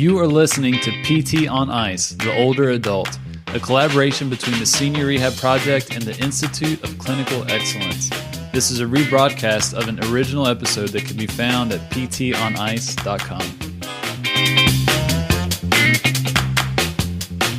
You are listening to PT on Ice, The Older Adult, a collaboration between the Senior Rehab Project and the Institute of Clinical Excellence. This is a rebroadcast of an original episode that can be found at ptonice.com.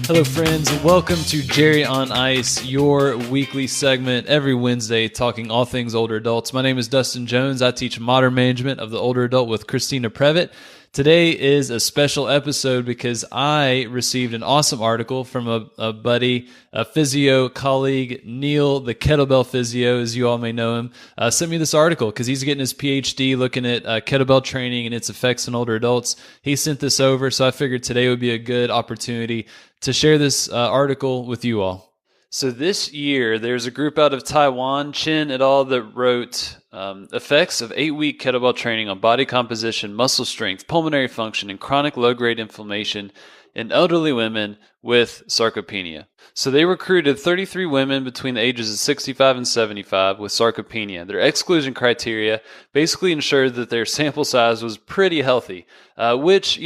Hello friends, and welcome to Jerry on Ice, your weekly segment every Wednesday talking all things older adults. My name is Dustin Jones. I teach modern management of the older adult with Christina Previtt. Today is a special episode because I received an awesome article from a buddy, a physio colleague, Neil, the Kettlebell Physio, as you all may know him, sent me this article because he's getting his PhD looking at kettlebell training and its effects on older adults. He sent this over, so I figured today would be a good opportunity to share this article with you all. So this year, there's a group out of Taiwan, Chen et al., that wrote effects of 8-week kettlebell training on body composition, muscle strength, pulmonary function, and chronic low-grade inflammation in elderly women with sarcopenia. So they recruited 33 women between the ages of 65 and 75 with sarcopenia. Their exclusion criteria basically ensured that their sample size was pretty healthy, which,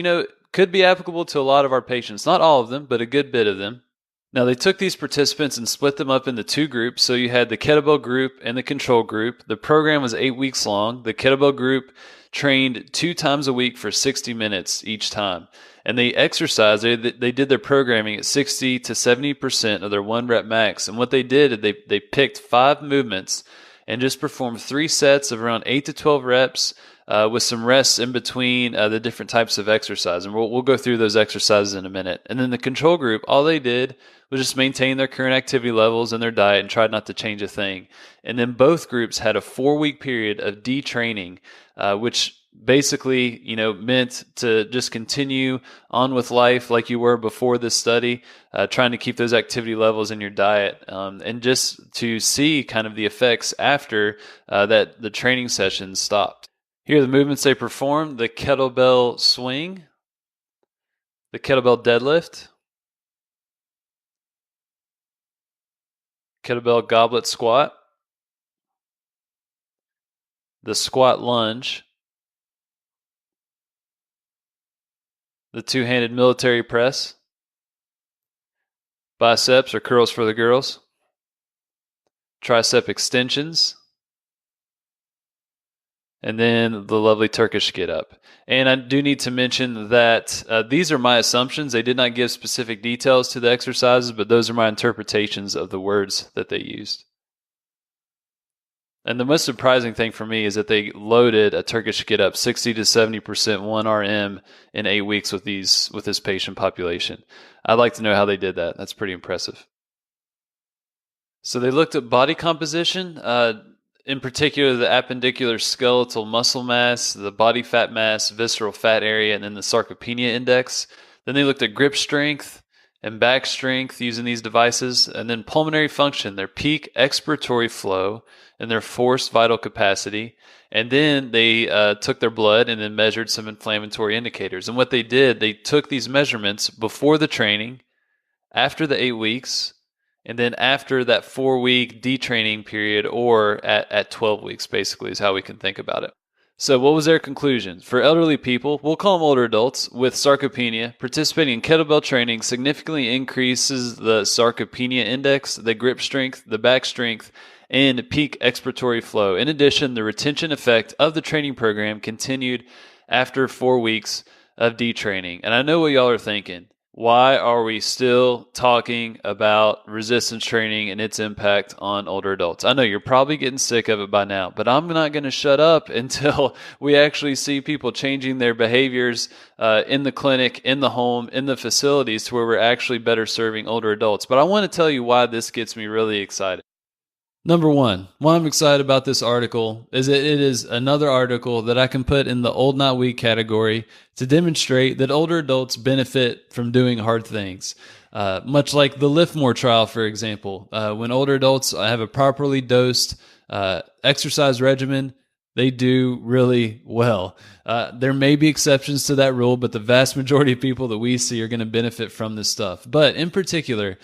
could be applicable to a lot of our patients. Not all of them, but a good bit of them. Now, they took these participants and split them up into two groups. So you had the kettlebell group and the control group. The program was 8 weeks long. The kettlebell group trained 2 times a week for 60 minutes each time. And they exercised, they did their programming at 60 to 70% of their 1 rep max. And what they did, they picked 5 movements and just performed 3 sets of around 8 to 12 reps with some rests in between the different types of exercise. And we'll go through those exercises in a minute. And then the control group, all they did was just maintain their current activity levels and their diet and tried not to change a thing. And then both groups had a 4-week period of detraining, which basically, meant to just continue on with life like you were before this study, trying to keep those activity levels in your diet, and just to see kind of the effects after that the training sessions stopped. Here are the movements they performed: the kettlebell swing, the kettlebell deadlift, kettlebell goblet squat, the squat lunge, the 2-handed military press, biceps or curls for the girls, tricep extensions, and then the lovely Turkish get up. And I do need to mention that these are my assumptions. They did not give specific details to the exercises, but those are my interpretations of the words that they used. And the most surprising thing for me is that they loaded a Turkish get up 60 to 70% 1 RM in 8 weeks with this patient population. I'd like to know how they did that. That's pretty impressive. So they looked at body composition, in particular the appendicular skeletal muscle mass, the body fat mass, visceral fat area, and then the sarcopenia index. Then they looked at grip strength and back strength using these devices, and then pulmonary function, their peak expiratory flow, and their forced vital capacity. And then they took their blood and then measured some inflammatory indicators. And what they did, they took these measurements before the training, after the 8 weeks, and then after that 4-week detraining period, or at 12 weeks, basically, is how we can think about it. So what was their conclusion? For elderly people, we'll call them older adults, with sarcopenia, participating in kettlebell training significantly increases the sarcopenia index, the grip strength, the back strength, and peak expiratory flow. In addition, the retention effect of the training program continued after 4 weeks of detraining. And I know what y'all are thinking. Why are we still talking about resistance training and its impact on older adults? I know you're probably getting sick of it by now, but I'm not going to shut up until we actually see people changing their behaviors in the clinic, in the home, in the facilities to where we're actually better serving older adults. But I want to tell you why this gets me really excited. Number one, why I'm excited about this article is that it is another article that I can put in the old not weak category to demonstrate that older adults benefit from doing hard things. Much like the Lift More trial, for example. When older adults have a properly dosed exercise regimen, they do really well. There may be exceptions to that rule, but the vast majority of people that we see are going to benefit from this stuff. But in particular,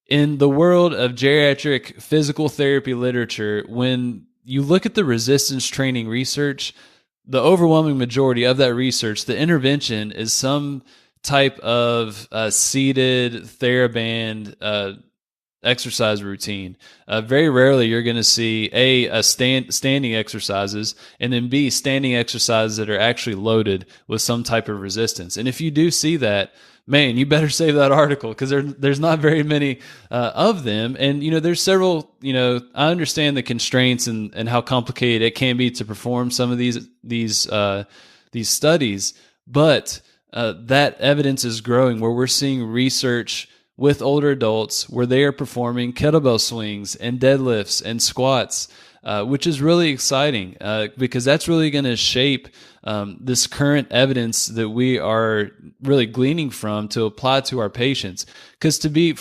in the world of geriatric physical therapy literature, when you look at the resistance training research, the overwhelming majority of that research, the intervention is some type of seated TheraBand exercise routine. Very rarely you're going to see standing exercises, and then B, standing exercises that are actually loaded with some type of resistance. And if you do see that, man, you better save that article, because there's not very many of them. And, there's several, I understand the constraints and how complicated it can be to perform some of these studies, but that evidence is growing where we're seeing research with older adults where they are performing kettlebell swings and deadlifts and squats, which is really exciting because that's really going to shape this current evidence that we are really gleaning from to apply to our patients. Because to be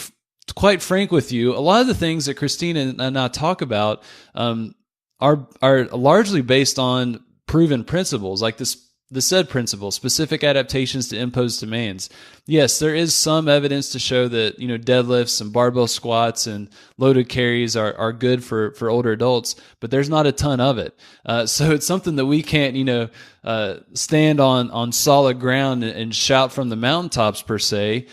quite frank with you, a lot of the things that Christina and I talk about are largely based on proven principles, like the said principle, specific adaptations to imposed demands. Yes, there is some evidence to show that, deadlifts and barbell squats and loaded carries are good for older adults, but there's not a ton of it. So it's something that we can't, stand on solid ground and shout from the mountaintops per se.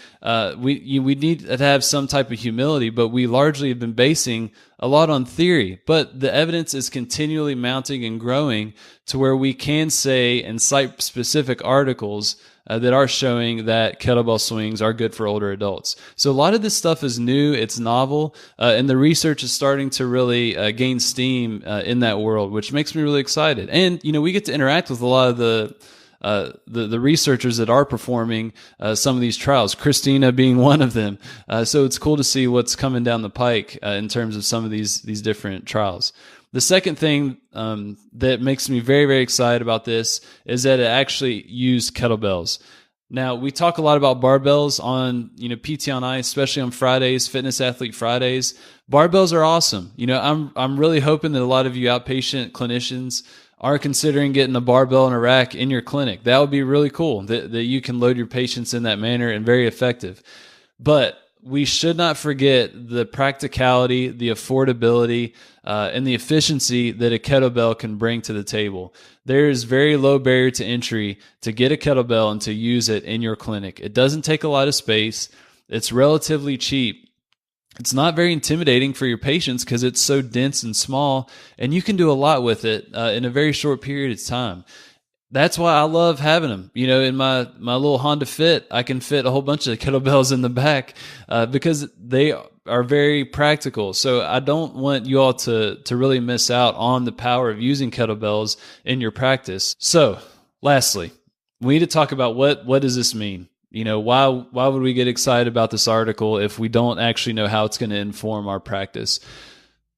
We need to have some type of humility, but we largely have been basing a lot on theory. But the evidence is continually mounting and growing to where we can say and cite specific articles that are showing that kettlebell swings are good for older adults. So a lot of this stuff is new, it's novel, and the research is starting to really gain steam in that world, which makes me really excited. And, we get to interact with a lot of the researchers that are performing some of these trials, Christina being one of them. So it's cool to see what's coming down the pike in terms of some of these different trials. The second thing that makes me very, very excited about this is that it actually used kettlebells. Now, we talk a lot about barbells on, PT on Ice, especially on Fridays, Fitness Athlete Fridays. Barbells are awesome. I'm really hoping that a lot of you outpatient clinicians are considering getting a barbell and a rack in your clinic. That would be really cool that you can load your patients in that manner and very effective. But we should not forget the practicality, the affordability, and the efficiency that a kettlebell can bring to the table. There is very low barrier to entry to get a kettlebell and to use it in your clinic. It doesn't take a lot of space. It's relatively cheap. It's not very intimidating for your patients because it's so dense and small, and you can do a lot with it in a very short period of time. That's why I love having them. In my little Honda Fit, I can fit a whole bunch of kettlebells in the back because they are very practical. So I don't want you all to really miss out on the power of using kettlebells in your practice. So lastly, we need to talk about what does this mean? Why would we get excited about this article if we don't actually know how it's going to inform our practice?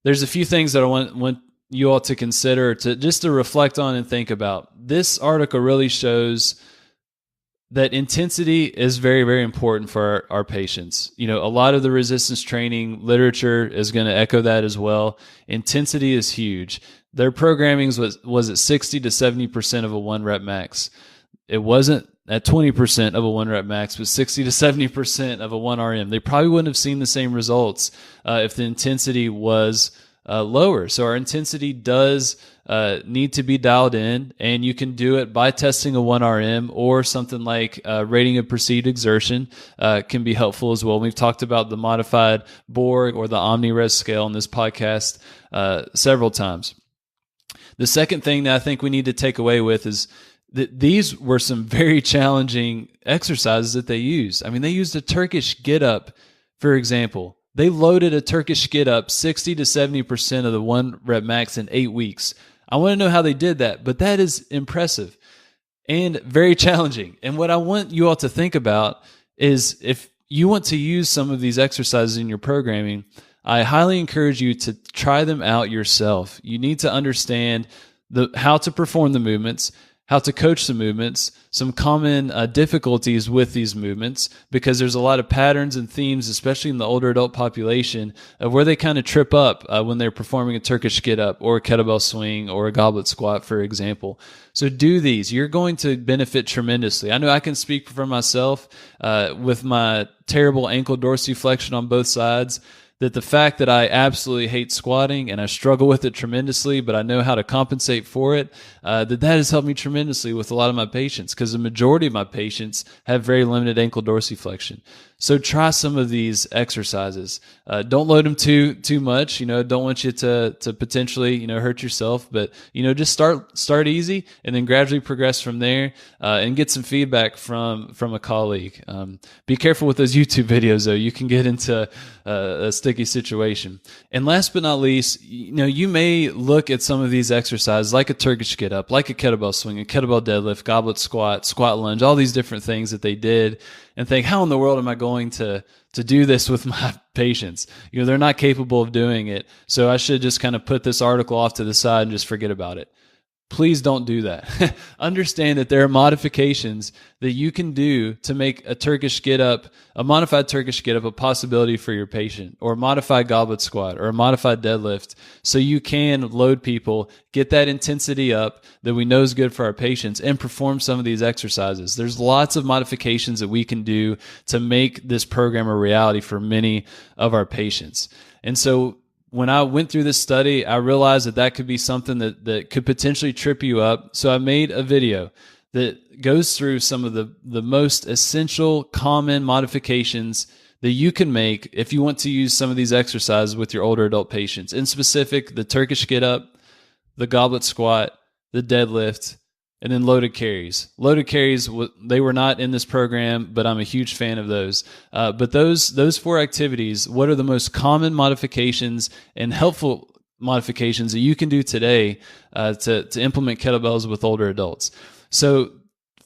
There's a few things that I want you all to consider, to reflect on and think about. This article really shows that intensity is very, very important for our patients. A lot of the resistance training literature is going to echo that as well. Intensity is huge. Their programming was at 60 to 70% of a 1 rep max. It wasn't at 20% of a 1 rep max, but 60 to 70% of a 1 RM. They probably wouldn't have seen the same results if the intensity was lower. So our intensity does need to be dialed in, and you can do it by testing a 1 RM or something like rating of perceived exertion can be helpful as well. We've talked about the modified Borg or the OmniRes scale in this podcast several times. The second thing that I think we need to take away with is that these were some very challenging exercises that they used. I mean, they used a Turkish get-up, for example. They loaded a Turkish get-up 60 to 70% of the 1 rep max in 8 weeks. I want to know how they did that, but that is impressive and very challenging. And what I want you all to think about is if you want to use some of these exercises in your programming, I highly encourage you to try them out yourself. You need to understand how to perform the movements, how to coach the movements, some common difficulties with these movements, because there's a lot of patterns and themes, especially in the older adult population, of where they kind of trip up when they're performing a Turkish get-up or a kettlebell swing or a goblet squat, for example. So do these. You're going to benefit tremendously. I know I can speak for myself with my terrible ankle dorsiflexion on both sides. that the fact that I absolutely hate squatting and I struggle with it tremendously, but I know how to compensate for it, that has helped me tremendously with a lot of my patients, because the majority of my patients have very limited ankle dorsiflexion. So try some of these exercises. Don't load them too much. Don't want you to potentially hurt yourself, but just start easy and then gradually progress from there, and get some feedback from a colleague. Be careful with those YouTube videos though. You can get into a sticky situation. And last but not least, you may look at some of these exercises like a Turkish get up, like a kettlebell swing, a kettlebell deadlift, goblet squat, squat lunge, all these different things that they did, and think, how in the world am I going to do this with my patients? They're not capable of doing it, so I should just kind of put this article off to the side and just forget about it. Please don't do that. Understand that there are modifications that you can do to make a Turkish get up, a modified Turkish get up, a possibility for your patient, or a modified goblet squat, or a modified deadlift, so you can load people, get that intensity up that we know is good for our patients, and perform some of these exercises. There's lots of modifications that we can do to make this program a reality for many of our patients. And so when I went through this study, I realized that could be something that could potentially trip you up. So I made a video that goes through some of the most essential common modifications that you can make if you want to use some of these exercises with your older adult patients. In specific, the Turkish get up, the goblet squat, the deadlift, and then loaded carries. Loaded carries, they were not in this program, but I'm a huge fan of those. But those four activities, what are the most common modifications and helpful modifications that you can do today to implement kettlebells with older adults? So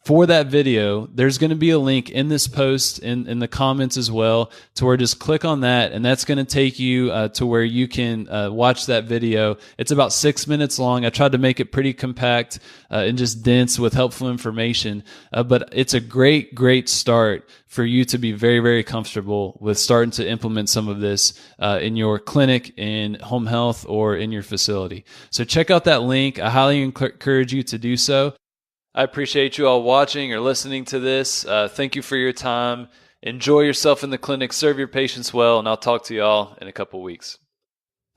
for that video, there's going to be a link in this post in the comments as well, to where just click on that, and that's going to take you to where you can watch that video. It's about 6 minutes long. I tried to make it pretty compact and just dense with helpful information, but it's a great start for you to be very, very comfortable with starting to implement some of this in your clinic, in home health, or in your facility. So check out that link. I highly encourage you to do so. I appreciate you all watching or listening to this. Thank you for your time. Enjoy yourself in the clinic. Serve your patients well, and I'll talk to you all in a couple weeks.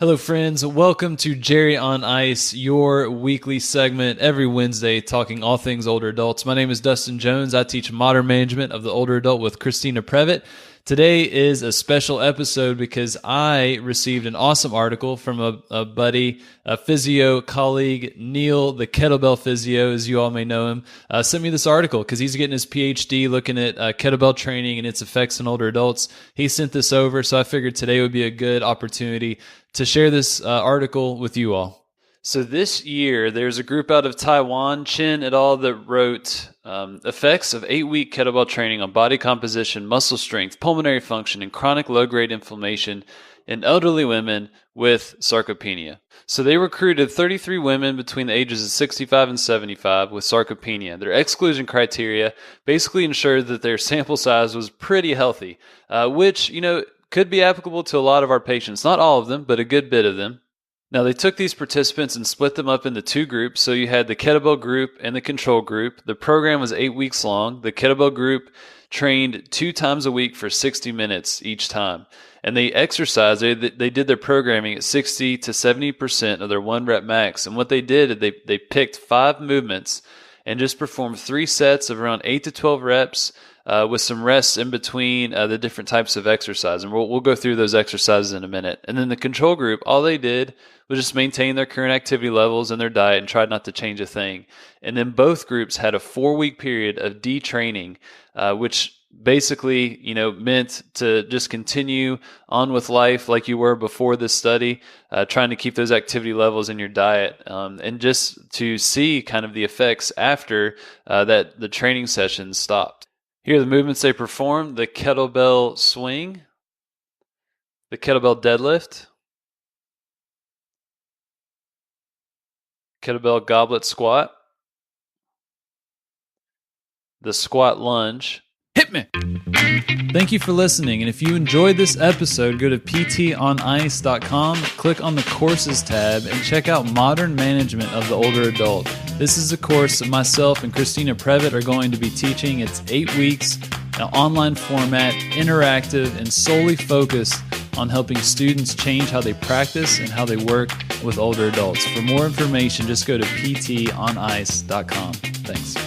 Hello, friends. Welcome to Jerry on Ice, your weekly segment every Wednesday talking all things older adults. My name is Dustin Jones. I teach modern management of the older adult with Christina Previtt. Today is a special episode because I received an awesome article from a buddy, a physio colleague, Neil, the kettlebell physio, as you all may know him, sent me this article because he's getting his PhD looking at kettlebell training and its effects in older adults. He sent this over, so I figured today would be a good opportunity to share this article with you all. So this year, there's a group out of Taiwan, Chen et al., that wrote effects of 8-week kettlebell training on body composition, muscle strength, pulmonary function, and chronic low-grade inflammation in elderly women with sarcopenia. So they recruited 33 women between the ages of 65 and 75 with sarcopenia. Their exclusion criteria basically ensured that their sample size was pretty healthy, which, could be applicable to a lot of our patients. Not all of them, but a good bit of them. Now, they took these participants and split them up into two groups. So you had the kettlebell group and the control group. The program was 8 weeks long. The kettlebell group trained 2 times a week for 60 minutes each time. And they exercised, they did their programming at 60 to 70% of their 1 rep max. And what they did, they picked 5 movements and just performed 3 sets of around 8 to 12 reps with some rests in between the different types of exercise. And we'll go through those exercises in a minute. And then the control group, all they did was just maintain their current activity levels and their diet and tried not to change a thing. And then both groups had a 4-week period of detraining, which basically, meant to just continue on with life like you were before this study, trying to keep those activity levels in your diet, and just to see kind of the effects after that the training sessions stopped. Here are the movements they performed: the kettlebell swing, the kettlebell deadlift, kettlebell goblet squat, the squat lunge. Hit me! Thank you for listening, and if you enjoyed this episode, go to ptonice.com, click on the Courses tab, and check out Modern Management of the Older Adult. This is a course that myself and Christina Previtt are going to be teaching. It's 8 weeks, an online format, interactive, and solely focused on helping students change how they practice and how they work with older adults. For more information, just go to ptonice.com. Thanks.